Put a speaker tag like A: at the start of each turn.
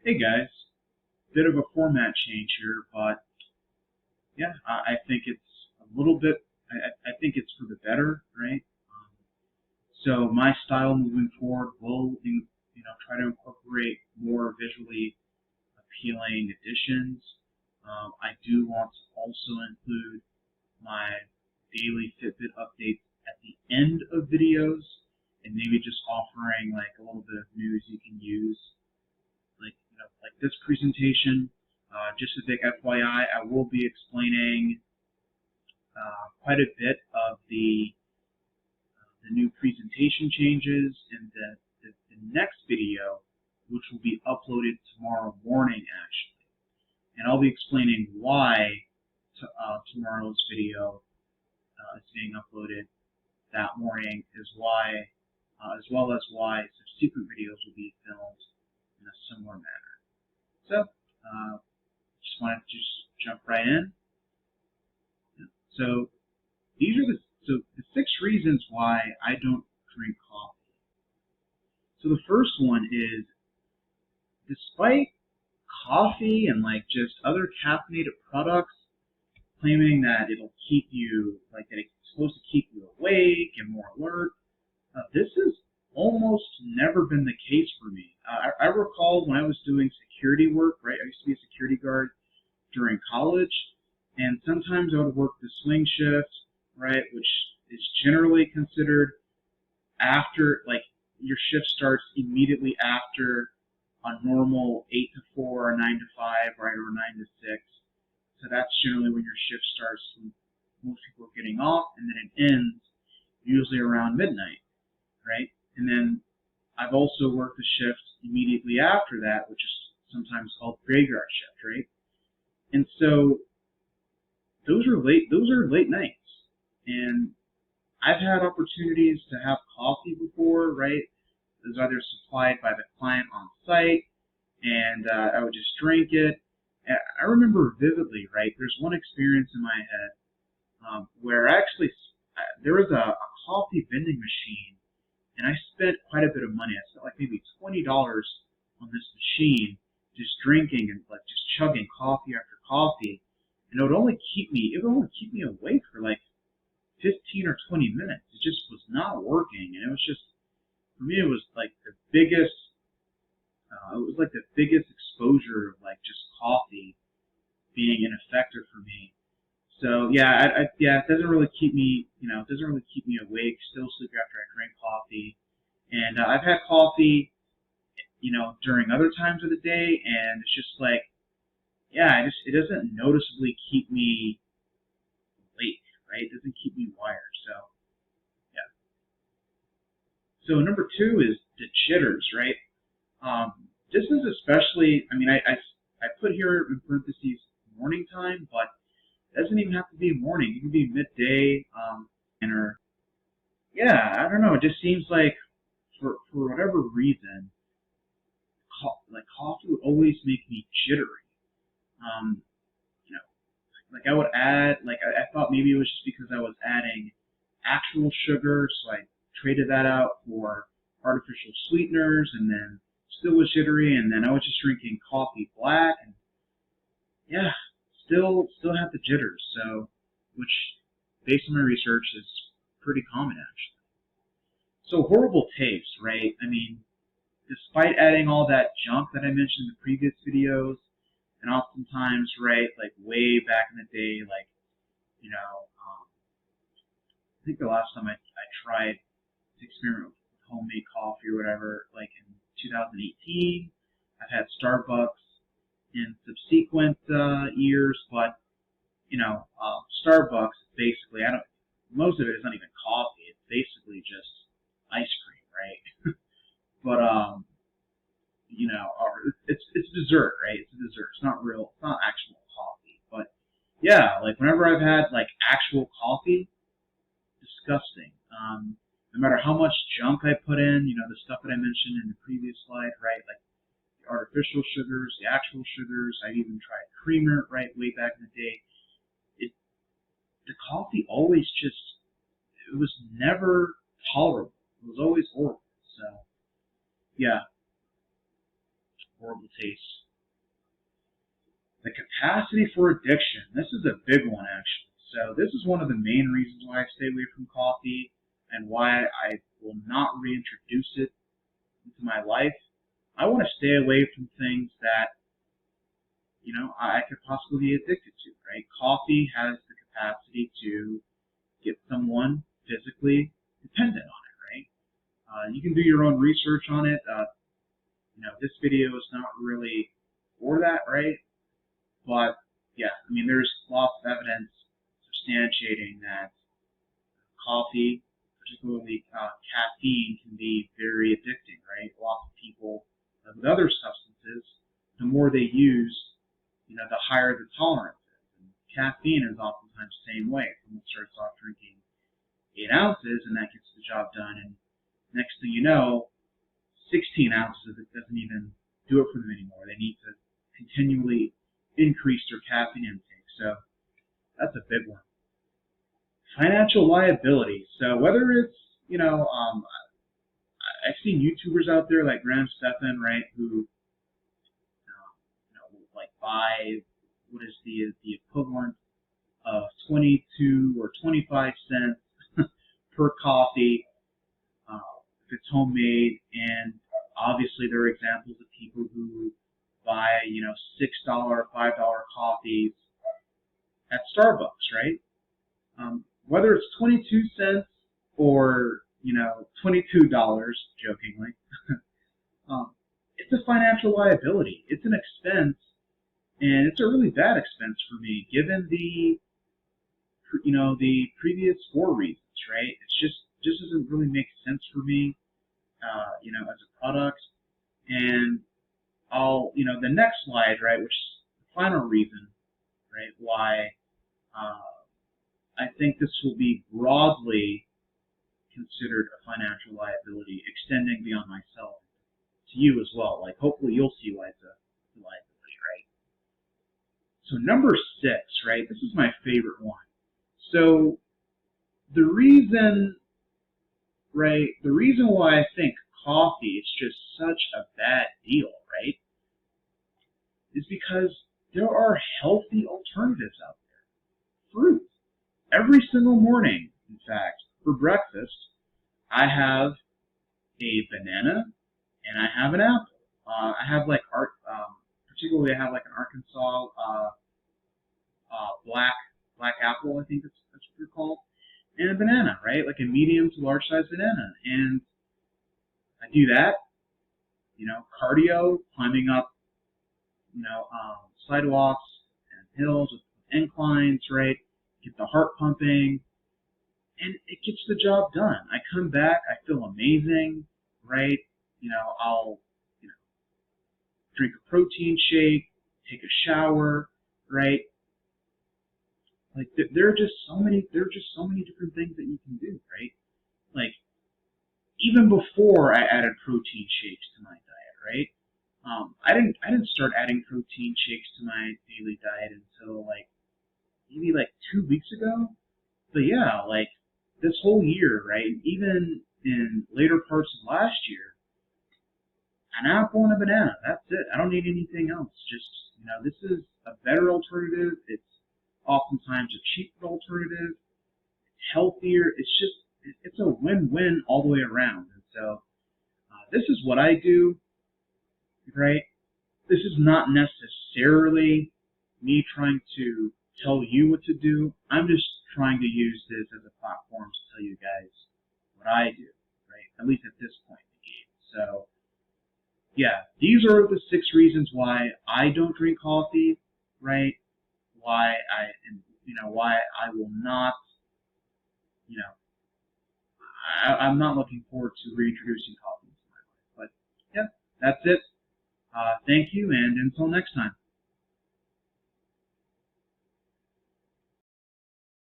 A: Hey guys, bit of a format change here, but yeah, I think it's a little bit. I think it's for the better, right? So my style moving forward will, try to incorporate more visually appealing additions. I do want to also include my daily Fitbit updates at the end of videos, and maybe just offering like a little bit of news you can use like this presentation. Just a big FYI, I will be explaining quite a bit of the new presentation changes in the next video, which will be uploaded tomorrow morning actually. And I'll be explaining why tomorrow's video is being uploaded that morning, as well as why subsequent videos will be filmed in a similar manner. So, just wanted to just jump right in. So these are the 6 reasons why I don't drink coffee. So the first one is, despite coffee and like just other caffeinated products claiming that it'll keep you, like that it's supposed to keep you awake and more alert, this has almost never been the case for me. I recall when I was doing security work, right? I used to be a security guard during college, and sometimes I would work the swing shift, right, which is generally considered after, like, your shift starts immediately after a normal 8 to 4 or 9 to 5, right, or 9 to 6. So that's generally when your shift starts when most people are getting off, and then it ends usually around midnight, right? And then I've also worked the shift immediately after that, which is sometimes called graveyard shift, right? And so those are late nights. And I've had opportunities to have coffee before, right? It was either supplied by the client on site, and I would just drink it. And I remember vividly, right? There's one experience in my head where actually there was a coffee vending machine, and I spent quite a bit of money. I spent like maybe $20 on this machine, just drinking and like just chugging coffee after coffee, and it would only keep me awake for like 15 or 20 minutes. It just was not working, and it was just, for me, it was like the biggest exposure of like just coffee being ineffective for me. So yeah, it doesn't really keep me, it doesn't really keep me awake. Still sleepy after I drink coffee, and I've had coffee, during other times of the day, and it's just like, yeah, it doesn't noticeably keep me awake, right? It doesn't keep me wired. So yeah. So number two is the jitters, right? This is especially, I mean, I put here in parentheses morning time, but it doesn't even have to be morning. It can be midday, or yeah, I don't know. It just seems like for whatever reason, like coffee would always make me jittery. Um, you know, like I would add, like I thought maybe it was just because I was adding actual sugar, so I traded that out for artificial sweeteners, and then still was jittery, and then I was just drinking coffee black, and yeah, still have the jitters. So, which based on my research is pretty common actually. So horrible taste, right? I mean, despite adding all that junk that I mentioned in the previous videos, and oftentimes, right, like way back in the day, like, I think the last time I tried to experiment with homemade coffee or whatever, like in 2018, I've had Starbucks in subsequent years, but, Starbucks, basically, most of it is not even coffee, it's basically just ice cream, right? But or it's dessert, right? It's a dessert. It's not actual coffee. But yeah, like whenever I've had like actual coffee, disgusting. No matter how much junk I put in, the stuff that I mentioned in the previous slide, right? Like the artificial sugars, the actual sugars. I even tried creamer, right, way back in the day. The coffee always it was never tolerable. It was always horrible. So yeah, horrible taste. The capacity for addiction. This is a big one, actually. So this is one of the main reasons why I stay away from coffee and why I will not reintroduce it into my life. I want to stay away from things that, I could possibly be addicted to, right? Coffee has the capacity to get someone physically dependent on it, right? You can do your own research on it. This video is not really for that, right? But yeah, there's lots of evidence substantiating that coffee, particularly caffeine, can be very addicting, right? Lots of people with other substances, the more they use, the higher the tolerance is. And caffeine is oftentimes the same way. Someone starts off drinking 8 ounces, and that gets the job done. And next thing you know, 16 ounces of it doesn't even do it for them anymore. They need to continually increase their caffeine intake. So that's a big one. Financial liability. So whether it's, I've seen YouTubers out there like Graham Stephan, right, who, buy what is the equivalent of 22 or 25 cents per coffee if it's homemade, and obviously there are examples of people who buy, $6, $5 coffees at Starbucks, right? Whether it's 22 cents or, $22, jokingly, it's a financial liability. It's an expense, and it's a really bad expense for me, given the previous 4 reasons, right? It's just doesn't really make sense for me, as a product. And the next slide, right, which is the final reason, right, why I think this will be broadly considered a financial liability, extending beyond myself to you as well. Like, hopefully you'll see why it's a liability, right? So number 6, right, this is my favorite one. So the reason why I think coffee is just such a bad deal, right, is because there are healthy alternatives out there. Fruit. Every single morning, in fact, for breakfast, I have a banana and I have an apple. I have particularly I have like an Arkansas black apple, I think that's what they're called, and a banana, right? Like a medium to large size banana. And I do that, cardio, climbing up, sidewalks and hills with inclines, right? Get the heart pumping, and it gets the job done. I come back, I feel amazing, right? I'll, drink a protein shake, take a shower, right? Like, there are just so many different things that you can do, right? Like, even before I added protein shakes to my diet, right? I didn't start adding protein shakes to my daily diet until maybe 2 weeks ago. But yeah, this whole year, right? Even in later parts of last year, an apple and a banana. That's it. I don't need anything else. Just, this is a better alternative. It's oftentimes a cheaper alternative. It's healthier. It's a win-win all the way around. And so this is what I do, right? This is not necessarily me trying to tell you what to do. I'm just trying to use this as a platform to tell you guys what I do, right? At least at this point in the game. So, yeah, these are the 6 reasons why I don't drink coffee, right? Why I will not, I'm not looking forward to reintroducing coffee into my life. But yeah, that's it. Thank you, and until next time.